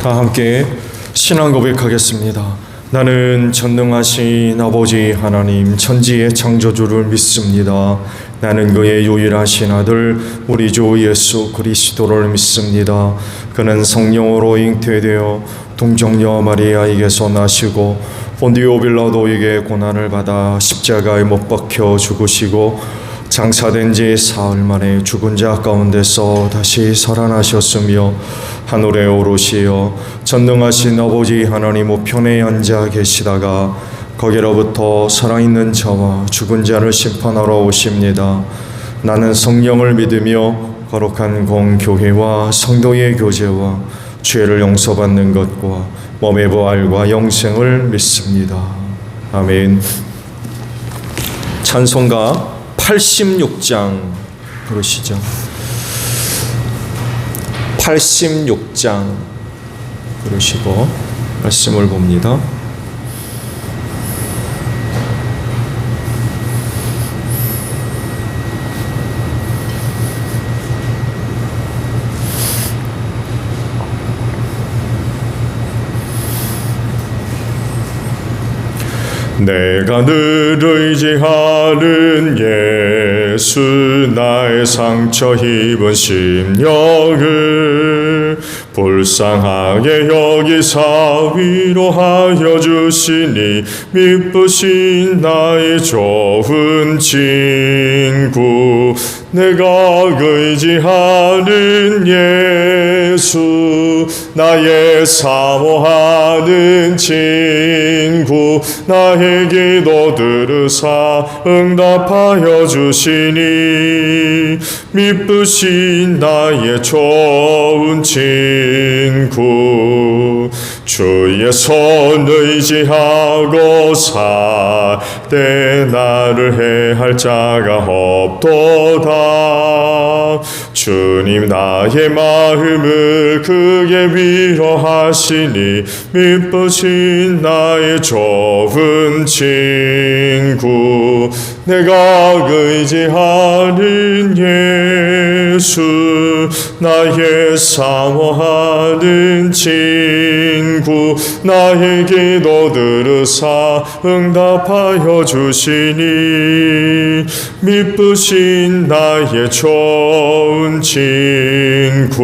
다 함께 신앙 고백하겠습니다. 나는 전능하신 아버지 하나님 천지의 창조주를 믿습니다. 나는 그의 유일하신 아들 우리 주 예수 그리스도를 믿습니다. 그는 성령으로 잉태되어 동정녀 마리아에게서 나시고 본디오 빌라도에게 고난을 받아 십자가에 못 박혀 죽으시고 장사된 지 사흘 만에 죽은 자 가운데서 다시 살아나셨으며 하늘에 오르시어 전능하신 아버지 하나님 우편에 앉아 계시다가 거기로부터 살아있는 자와 죽은 자를 심판하러 오십니다. 나는 성령을 믿으며 거룩한 공교회와 성도의 교제와 죄를 용서받는 것과 몸의 부활과 영생을 믿습니다. 아멘. 찬송가 86장 부르시죠. 86장 부르시고 말씀을 봅니다. 내가 늘 의지하는 예수 나의 상처 입은 심령을 불쌍하게 여기사 위로하여 주시니 미쁘신 나의 좋은 친구 내가 의지하는 예수 나의 사모하는 친구 나의 기도 들으사 응답하여 주시니 미쁘신 나의 좋은 친구 주의 손 의지하고 살 때 나를 해할 자가 없도다. 주님 나의 마음을 크게 위로하시니 미쁘신 나의 좋은 친구 내가 의지하는 예수 나의 사모하는 친구 나의 기도 들으사 응답하여 주시니 미쁘신 나의 좋은 친구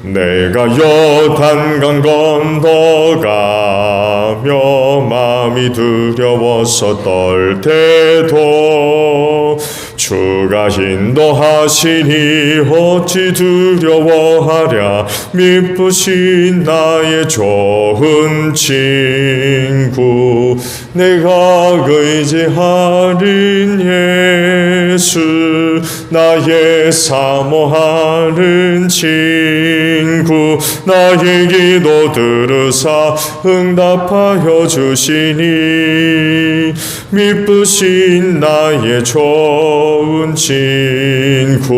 내가 요단강 건너가며 마음이 두려워서 떨 때도 주가 인도하시니 어찌 두려워하랴 미쁘신 나의 좋은 친구 내가 의지하는 예수 나의 사모하는 친구 나의 기도 들으사 응답하여 주시니 미쁘신 나의 좋은 친구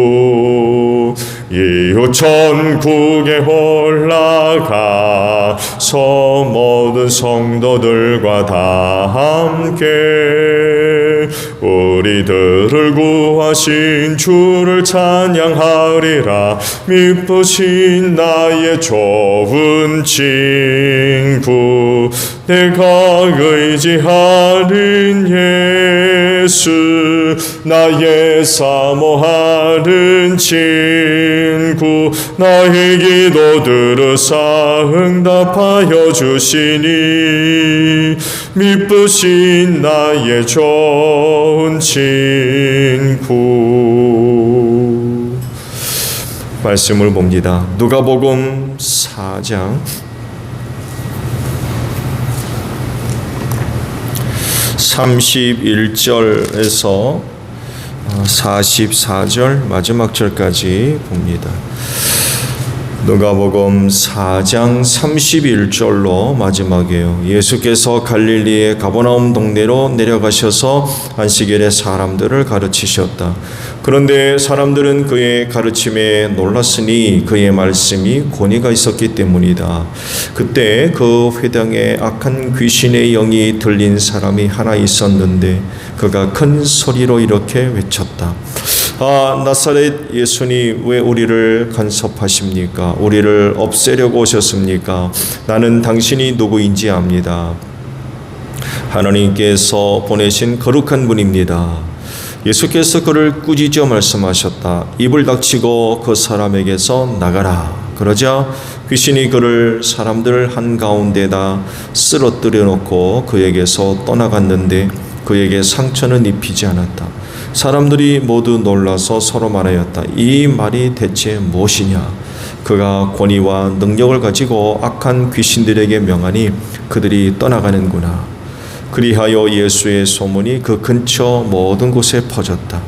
이후 천국에 올라가서 모든 성도들과 다 함께 우리들을 구하신 주를 찬양하리라. 미쁘신 나의 좋은 친구 내가 의지하는 예수 나의 사모하는 친구 나의 기도 들으사 응답하여 주시니 미쁘신 나의 좋은 친구. 말씀을 봅니다. 누가복음 4장 31절에서 44절 마지막 절까지 봅니다. 누가복음 4장 31절로 마지막이에요. 예수께서 갈릴리의 가버나움 동네로 내려가셔서 안식일에 사람들을 가르치셨다. 그런데 사람들은 그의 가르침에 놀랐으니 그의 말씀이 권위가 있었기 때문이다. 그때 그 회당에 악한 귀신의 영이 들린 사람이 하나 있었는데 그가 큰 소리로 이렇게 외쳤다. 나사렛 예수님 왜 우리를 간섭하십니까? 우리를 없애려고 오셨습니까? 나는 당신이 누구인지 압니다. 하나님께서 보내신 거룩한 분입니다. 예수께서 그를 꾸짖어 말씀하셨다. 입을 닥치고 그 사람에게서 나가라. 그러자 귀신이 그를 사람들 한가운데다 쓰러뜨려 놓고 그에게서 떠나갔는데 그에게 상처는 입히지 않았다. 사람들이 모두 놀라서 서로 말하였다. 이 말이 대체 무엇이냐? 그가 권위와 능력을 가지고 악한 귀신들에게 명하니 그들이 떠나가는구나. 그리하여 예수의 소문이 그 근처 모든 곳에 퍼졌다.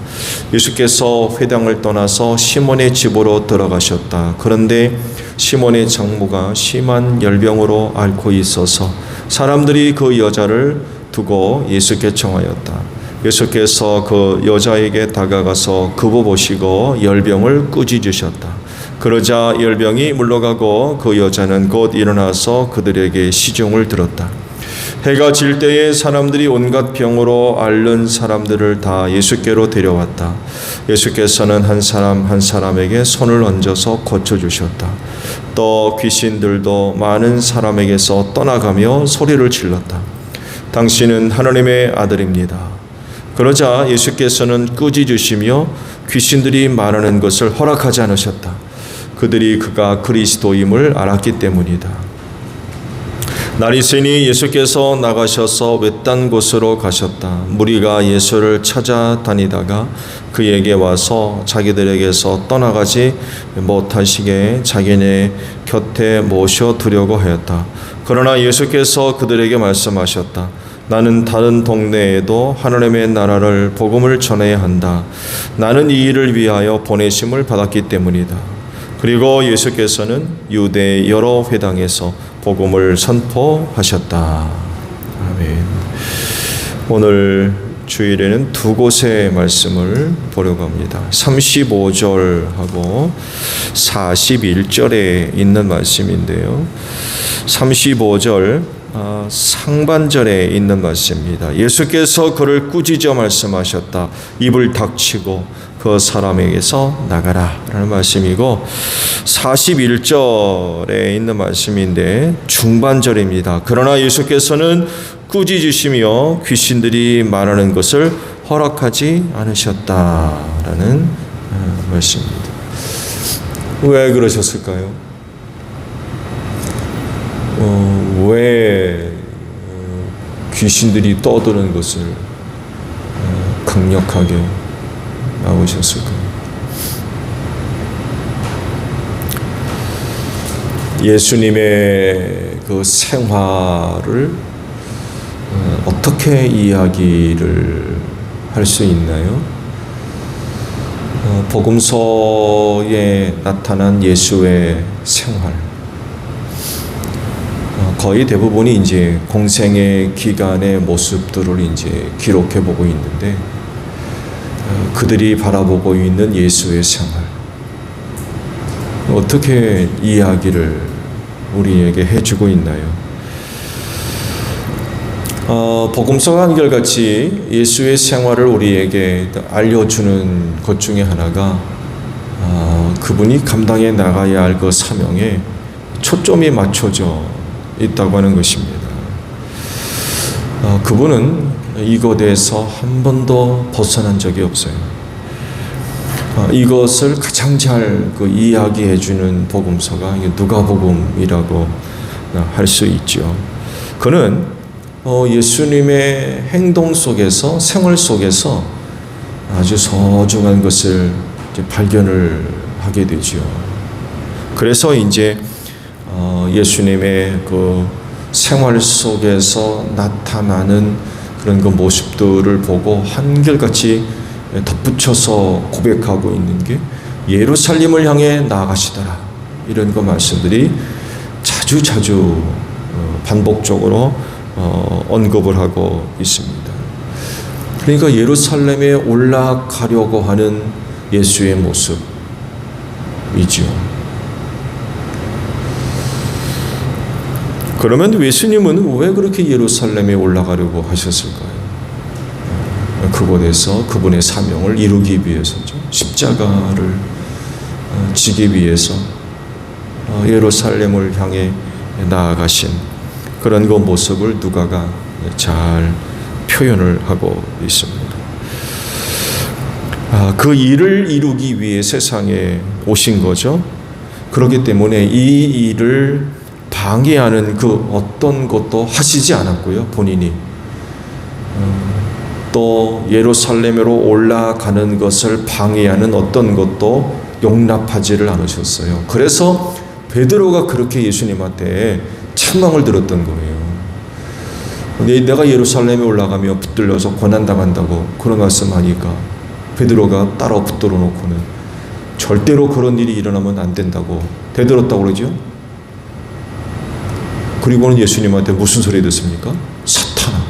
예수께서 회당을 떠나서 시몬의 집으로 들어가셨다. 그런데 시몬의 장모가 심한 열병으로 앓고 있어서 사람들이 그 여자를 두고 예수께 청하였다. 예수께서 그 여자에게 다가가서 굽어보시고 열병을 꾸짖으셨다. 그러자 열병이 물러가고 그 여자는 곧 일어나서 그들에게 시중을 들었다. 해가 질 때에 사람들이 온갖 병으로 앓는 사람들을 다 예수께로 데려왔다. 예수께서는 한 사람 한 사람에게 손을 얹어서 고쳐주셨다. 또 귀신들도 많은 사람에게서 떠나가며 소리를 질렀다. 당신은 하나님의 아들입니다. 그러자 예수께서는 꾸짖으시며 귀신들이 말하는 것을 허락하지 않으셨다. 그들이 그가 그리스도임을 알았기 때문이다. 날이 새니 예수께서 나가셔서 외딴 곳으로 가셨다. 무리가 예수를 찾아다니다가 그에게 와서 자기들에게서 떠나가지 못하시게 자기네 곁에 모셔두려고 하였다. 그러나 예수께서 그들에게 말씀하셨다. 나는 다른 동네에도 하나님의 나라를 복음을 전해야 한다. 나는 이 일을 위하여 보내심을 받았기 때문이다. 그리고 예수께서는 유대 여러 회당에서 복음을 선포하셨다. 아멘. 오늘 주일에는 두 곳의 말씀을 보려고 합니다. 35절하고 41절에 있는 말씀인데요. 35절 상반절에 있는 말씀입니다. 예수께서 그를 꾸짖어 말씀하셨다. 입을 닥치고 그 사람에게서 나가라 라는 말씀이고 41절에 있는 말씀인데 중반절입니다. 그러나 예수께서는 꾸짖으시며 귀신들이 말하는 것을 허락하지 않으셨다라는 말씀입니다. 왜 그러셨을까요? 왜 귀신들이 떠드는 것을 강력하게 나오셨을까요? 예수님의 그 생활을 어떻게 이야기를 할 수 있나요? 복음서에 나타난 예수의 생활, 거의 대부분이 이제 공생의 기간의 모습들을 이제 기록해 보고 있는데, 그들이 바라보고 있는 예수의 생활, 어떻게 이야기를 우리에게 해주고 있나요? 복음서가 한결같이 예수의 생활을 우리에게 알려주는 것 중에 하나가 그분이 감당해 나가야 할 그 사명에 초점이 맞춰져 있다고 하는 것입니다. 그분은 이것에서 한 번도 벗어난 적이 없어요. 이것을 가장 잘 이야기해주는 복음서가 누가복음이라고 할 수 있죠. 그는 예수님의 행동 속에서, 생활 속에서 아주 소중한 것을 발견을 하게 되죠. 그래서 이제 예수님의 그 생활 속에서 나타나는 그런 그 모습들을 보고 한결같이 덧붙여서 고백하고 있는 게 예루살렘을 향해 나아가시더라, 이런 그 말씀들이 자주 반복적으로 언급을 하고 있습니다. 그러니까 예루살렘에 올라가려고 하는 예수의 모습이죠. 그러면 예수님은 왜 그렇게 예루살렘에 올라가려고 하셨을까요? 그곳에서 그분의 사명을 이루기 위해서죠. 십자가를 지기 위해서 예루살렘을 향해 나아가신 그런 그 모습을 누가가 잘 표현을 하고 있습니다. 그 일을 이루기 위해 세상에 오신 거죠. 그렇기 때문에 이 일을 방해하는 그 어떤 것도 하시지 않았고요. 본인이 또 예루살렘으로 올라가는 것을 방해하는 어떤 것도 용납하지를 않으셨어요. 그래서 베드로가 그렇게 예수님한테 책망을 들었던 거예요. 내가 예루살렘에 올라가며 붙들려서 고난당한다고 그런 말씀하니까 베드로가 따라 붙들어 놓고는 절대로 그런 일이 일어나면 안 된다고 대들었다고 그러죠. 그리고는 예수님한테 무슨 소리 듣습니까? 사탄아,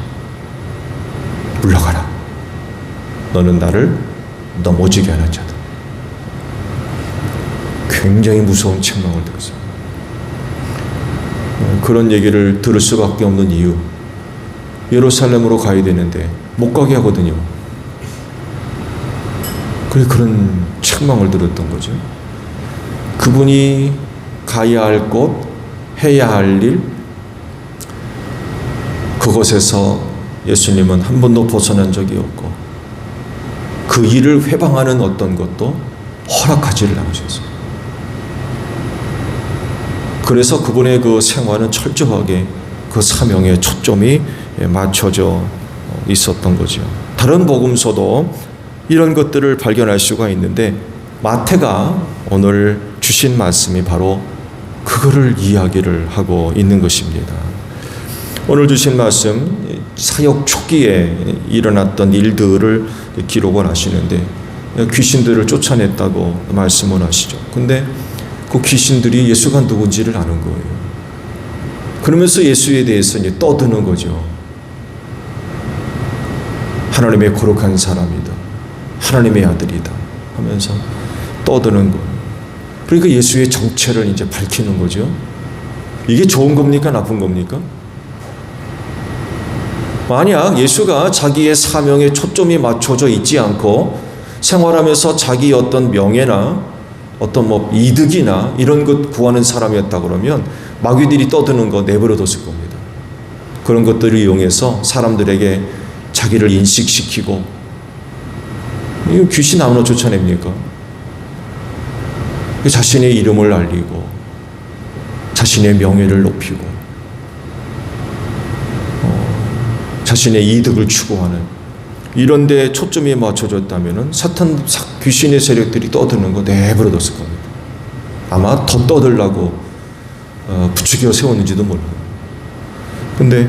물러가라. 너는 나를 넘어지게 하는 자다. 굉장히 무서운 책망을 들었어요. 그런 얘기를 들을 수밖에 없는 이유, 예루살렘으로 가야 되는데 못 가게 하거든요. 그런 책망을 들었던 거죠. 그분이 가야 할 곳, 해야 할 일, 그곳에서 예수님은 한 번도 벗어난 적이 없고 그 일을 회방하는 어떤 것도 허락하지를 않으셨어요. 그래서 그분의 그 생활은 철저하게 그 사명에 초점이 맞춰져 있었던 거죠. 다른 복음서도 이런 것들을 발견할 수가 있는데 마태가 오늘 주신 말씀이 바로 그거를 이야기를 하고 있는 것입니다. 오늘 주신 말씀, 사역 초기에 일어났던 일들을 기록을 하시는데 귀신들을 쫓아냈다고 말씀을 하시죠. 근데 그 귀신들이 예수가 누군지를 아는 거예요. 그러면서 예수에 대해서 이제 떠드는 거죠. 하나님의 거룩한 사람이다. 하나님의 아들이다. 하면서 떠드는 거예요. 그러니까 예수의 정체를 이제 밝히는 거죠. 이게 좋은 겁니까? 나쁜 겁니까? 만약 예수가 자기의 사명에 초점이 맞춰져 있지 않고 생활하면서 자기 어떤 명예나 어떤 이득이나 이런 것 구하는 사람이었다 그러면 마귀들이 떠드는 거 내버려뒀을 겁니다. 그런 것들을 이용해서 사람들에게 자기를 인식시키고, 이거 귀신 아무나 쫓아냅니까? 자신의 이름을 알리고 자신의 명예를 높이고 자신의 이득을 추구하는 이런 데 초점이 맞춰졌다면 사탄 귀신의 세력들이 떠드는 거 내버려뒀을 겁니다. 아마 더 떠들라고 부추겨 세웠는지도 몰라요. 근데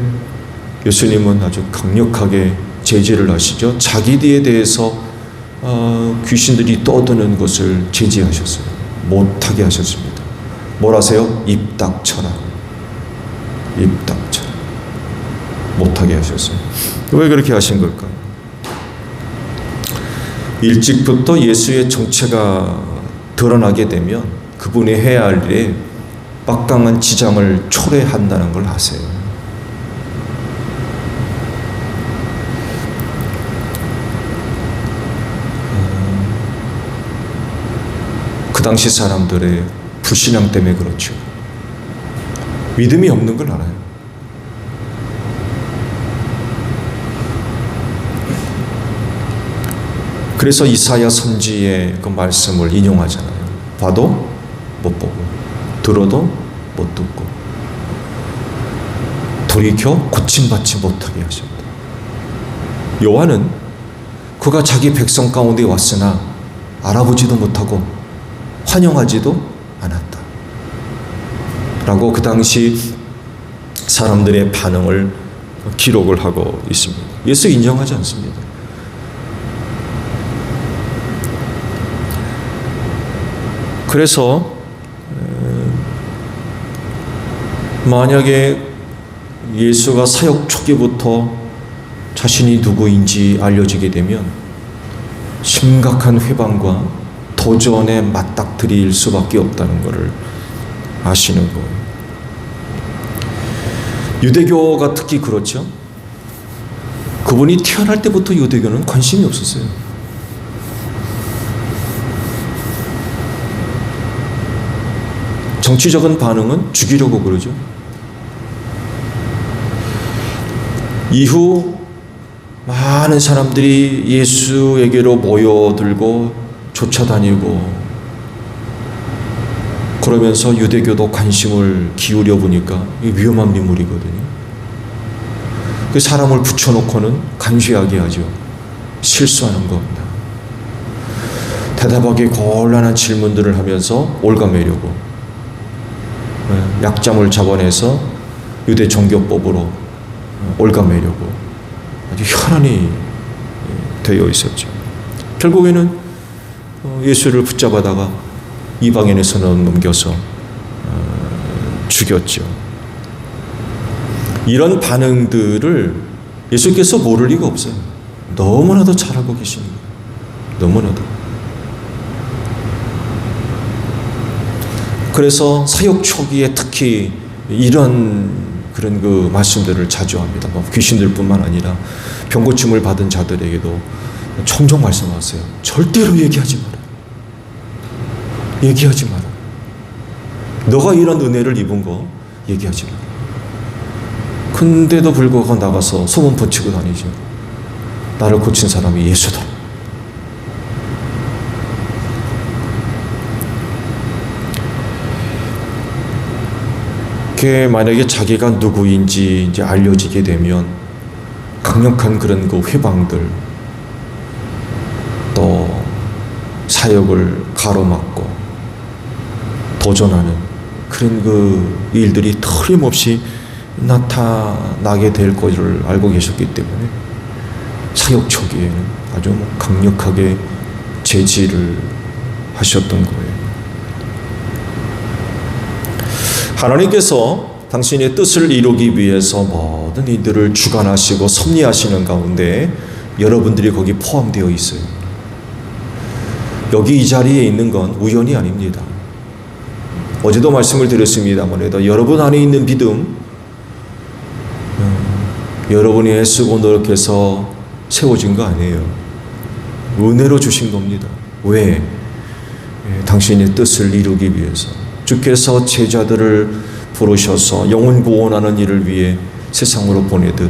예수님은 아주 강력하게 제지를 하시죠. 자기에 대해서 귀신들이 떠드는 것을 제지하셨어요. 못하게 하셨습니다. 뭘 하세요? 입 닥쳐라. 입 닥쳐라. 못하게 하셨어요. 왜 그렇게 하신 걸까요? 일찍부터 예수의 정체가 드러나게 되면 그분이 해야 할 일에 막강한 지장을 초래한다는 걸 아세요. 그 당시 사람들의 불신앙 때문에 그렇죠. 믿음이 없는 걸 알아요. 그래서 이사야 선지의 그 말씀을 인용하잖아요. 봐도 못 보고 들어도 못 듣고 돌이켜 고침받지 못하게 하셨다. 요한은 그가 자기 백성 가운데 왔으나 알아보지도 못하고 환영하지도 않았다 라고 그 당시 사람들의 반응을 기록을 하고 있습니다. 예수 인정하지 않습니다. 그래서 만약에 예수가 사역 초기부터 자신이 누구인지 알려지게 되면 심각한 회방과 도전에 맞닥뜨릴 수밖에 없다는 것을 아시는 거예요. 유대교가 특히 그렇죠. 그분이 태어날 때부터 유대교는 관심이 없었어요. 정치적인 반응은 죽이려고 그러죠. 이후 많은 사람들이 예수에게로 모여들고 쫓아다니고 그러면서 유대교도 관심을 기울여 보니까 위험한 인물이거든요. 그 사람을 붙여놓고는 간죄하게 하죠. 실수하는 겁니다. 대답하기 곤란한 질문들을 하면서 올가매려고 약점을 잡아내서 유대 종교법으로 올가매려고 아주 혈안이 되어 있었죠. 결국에는 예수를 붙잡아다가 이방인의 손에 넘겨서 죽였죠. 이런 반응들을 예수께서 모를 리가 없어요. 너무나도 잘 알고 계십니다. 너무나도. 그래서 사역 초기에 특히 이런 그런 그 말씀들을 자주 합니다. 귀신들뿐만 아니라 병고침을 받은 자들에게도 종종 말씀하세요. 절대로 얘기하지 마라. 얘기하지 마라. 너가 이런 은혜를 입은 거 얘기하지 마라. 근데도 불구하고 나가서 소문 퍼치고 다니죠. 나를 고친 사람이 예수다. 그게 만약에 자기가 누구인지 이제 알려지게 되면 강력한 그런 그 회방들, 또 사역을 가로막고 도전하는 그런 그 일들이 틀림없이 나타나게 될 것을 알고 계셨기 때문에 사역 초기에는 아주 강력하게 제지를 하셨던 거예요. 하나님께서 당신의 뜻을 이루기 위해서 모든 이들을 주관하시고 섭리하시는 가운데 여러분들이 거기 포함되어 있어요. 여기 이 자리에 있는 건 우연이 아닙니다. 어제도 말씀을 드렸습니다만 여러분 안에 있는 믿음, 여러분이 애쓰고 노력해서 세워진 거 아니에요. 은혜로 주신 겁니다. 왜? 당신의 뜻을 이루기 위해서. 주께서 제자들을 부르셔서 영혼 구원하는 일을 위해 세상으로 보내듯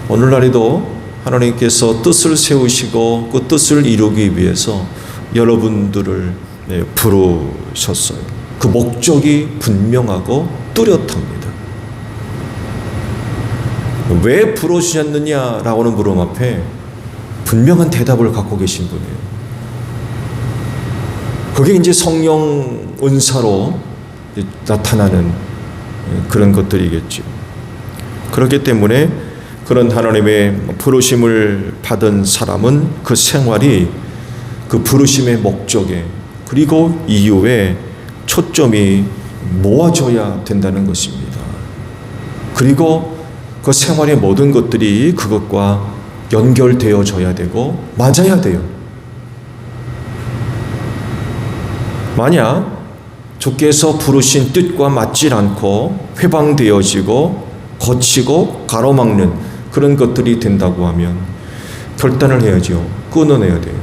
오늘날에도 하나님께서 뜻을 세우시고 그 뜻을 이루기 위해서 여러분들을 부르셨어요. 그 목적이 분명하고 뚜렷합니다. 왜 부르셨느냐라고는 물음 앞에 분명한 대답을 갖고 계신 분이에요. 그게 이제 성령 은사로 나타나는 그런 것들이겠죠. 그렇기 때문에 그런 하나님의 부르심을 받은 사람은 그 생활이 그 부르심의 목적에 그리고 이유에 초점이 모아져야 된다는 것입니다. 그리고 그 생활의 모든 것들이 그것과 연결되어져야 되고 맞아야 돼요. 만약 주께서 부르신 뜻과 맞질 않고 회방되어지고 거치고 가로막는 그런 것들이 된다고 하면 결단을 해야죠. 끊어내야 돼요.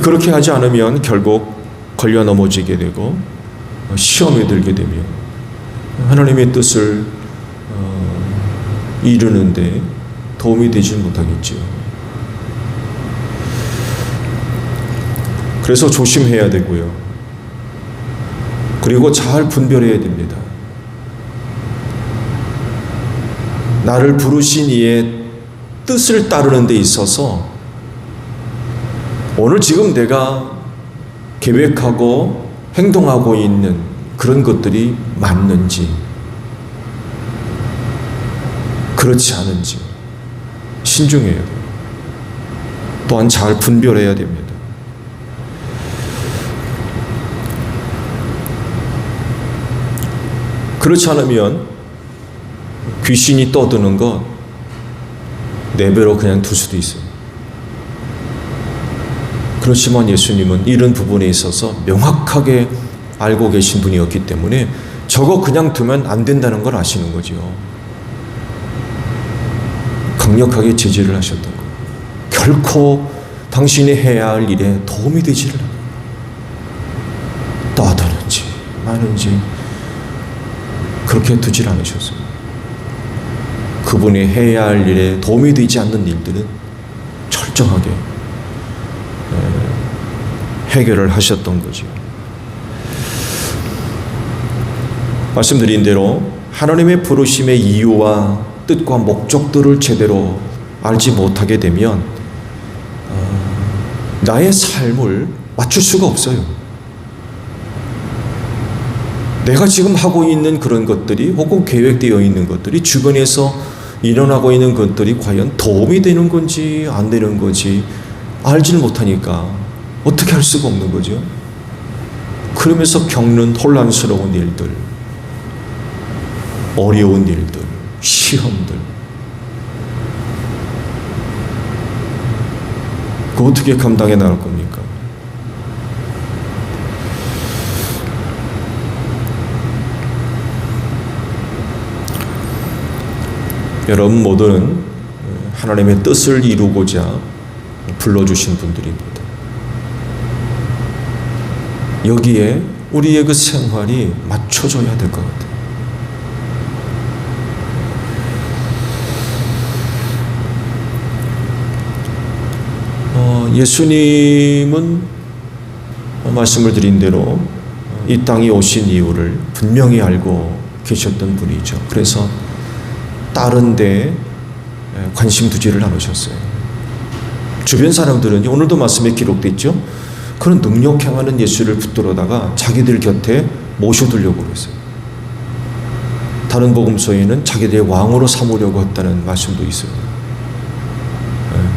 그렇게 하지 않으면 결국 걸려 넘어지게 되고 시험에 들게 되면 하나님의 뜻을 이루는데 도움이 되지 못하겠지요. 그래서 조심해야 되고요. 그리고 잘 분별해야 됩니다. 나를 부르신 이의 뜻을 따르는 데 있어서 오늘 지금 내가 계획하고 행동하고 있는 그런 것들이 맞는지 그렇지 않은지 신중해야 돼요. 또한 잘 분별해야 됩니다. 그렇지 않으면 귀신이 떠드는 것 내버려 그냥 둘 수도 있어요. 그렇지만 예수님은 이런 부분에 있어서 명확하게 알고 계신 분이었기 때문에 저거 그냥 두면 안 된다는 걸 아시는 거죠. 강력하게 제지를 하셨던 거예요. 결코 당신이 해야 할 일에 도움이 되지를 않아요. 떠드는지 마는지 그렇게 두질 않으셨어요. 그분이 해야 할 일에 도움이 되지 않는 일들은 철저하게 해결을 하셨던 거죠. 말씀드린 대로 하나님의 부르심의 이유와 뜻과 목적들을 제대로 알지 못하게 되면 나의 삶을 맞출 수가 없어요. 내가 지금 하고 있는 그런 것들이 혹은 계획되어 있는 것들이 주변에서 일어나고 있는 것들이 과연 도움이 되는 건지 안 되는 건지 알지를 못하니까 어떻게 할 수가 없는 거죠. 그러면서 겪는 혼란스러운 일들, 어려운 일들, 시험들, 그거 어떻게 감당해 나갈 겁니까? 여러분 모두는 하나님의 뜻을 이루고자 불러주신 분들입니다. 여기에 우리의 그 생활이 맞춰져야 될 것 같아요. 예수님은 말씀을 드린 대로 이 땅에 오신 이유를 분명히 알고 계셨던 분이죠. 그래서 다른 데 관심 두지를 않으셨어요. 주변 사람들은 오늘도 말씀에 기록됐죠. 그런 능력 행하는 예수를 붙들어다가 자기들 곁에 모셔두려고 그랬어요. 다른 복음서에는 자기들의 왕으로 삼으려고 했다는 말씀도 있어요.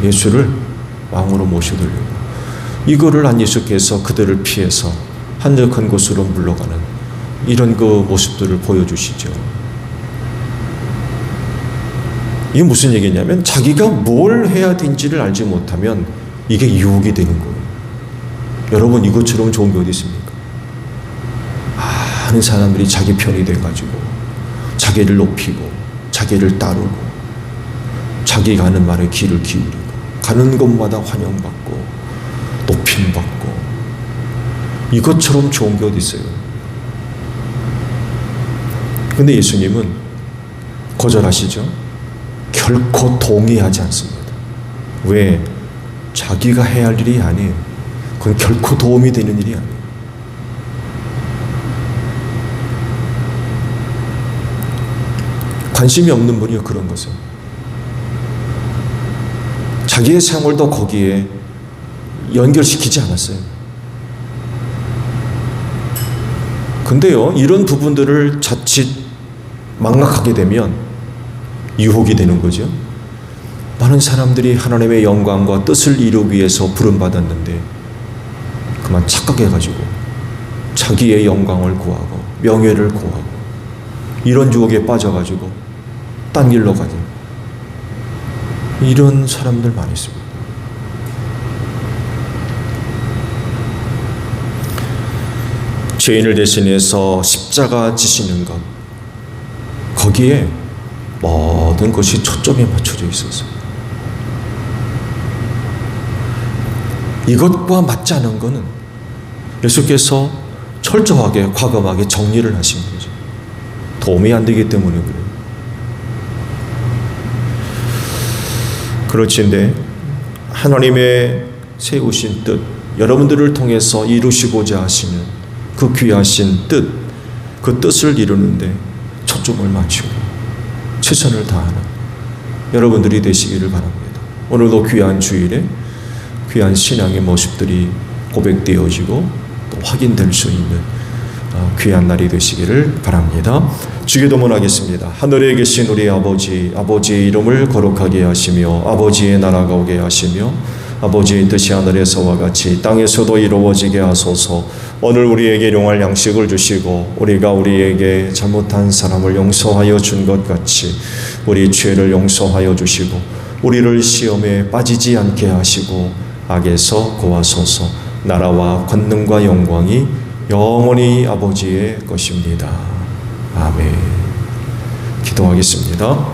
예수를 왕으로 모셔두려고. 이거를 안 예수께서 그들을 피해서 한적한 곳으로 물러가는 이런 그 모습들을 보여주시죠. 이게 무슨 얘기냐면 자기가 뭘 해야 되는지를 알지 못하면 이게 유혹이 되는 거예요. 여러분 이것처럼 좋은 게 어디 있습니까? 많은 사람들이 자기 편이 돼가지고 자기를 높이고 자기를 따르고 자기가 하는 말에 귀를 기울이고 가는 곳마다 환영받고 높임받고 이것처럼 좋은 게 어디 있어요? 근데 예수님은 거절하시죠? 결코 동의하지 않습니다. 왜? 자기가 해야 할 일이 아니에요. 그건 결코 도움이 되는 일이 아니에요. 관심이 없는 분이요, 그런 것은. 자기의 생활도 거기에 연결시키지 않았어요. 근데요, 이런 부분들을 자칫 망각하게 되면 유혹이 되는 거죠. 많은 사람들이 하나님의 영광과 뜻을 이루기 위해서 부름받았는데 그만 착각해가지고 자기의 영광을 구하고 명예를 구하고 이런 유혹에 빠져가지고 딴 길로 가는 이런 사람들 많이 있습니다. 죄인을 대신해서 십자가 지시는 것, 거기에 모든 것이 초점에 맞춰져 있었어요. 이것과 맞지 않은 것은 예수께서 철저하게 과감하게 정리를 하신 거죠. 도움이 안 되기 때문에 그래요. 그렇지인데 하나님의 세우신 뜻, 여러분들을 통해서 이루시고자 하시는 그 귀하신 뜻, 그 뜻을 이루는데 초점을 맞추고 최선을 다하는 여러분들이 되시기를 바랍니다. 오늘도 귀한 주일에 귀한 신앙의 모습들이 고백되어지고 또 확인될 수 있는 귀한 날이 되시기를 바랍니다. 주기도문 하겠습니다. 하늘에 계신 우리 아버지, 아버지의 이름을 거룩하게 하시며 아버지의 나라가 오게 하시며 아버지의 뜻이 하늘에서와 같이 땅에서도 이루어지게 하소서. 오늘 우리에게 일용할 양식을 주시고 우리가 우리에게 잘못한 사람을 용서하여 준 것 같이 우리 죄를 용서하여 주시고 우리를 시험에 빠지지 않게 하시고 악에서 구하소서. 나라와 권능과 영광이 영원히 아버지의 것입니다. 아멘. 기도하겠습니다.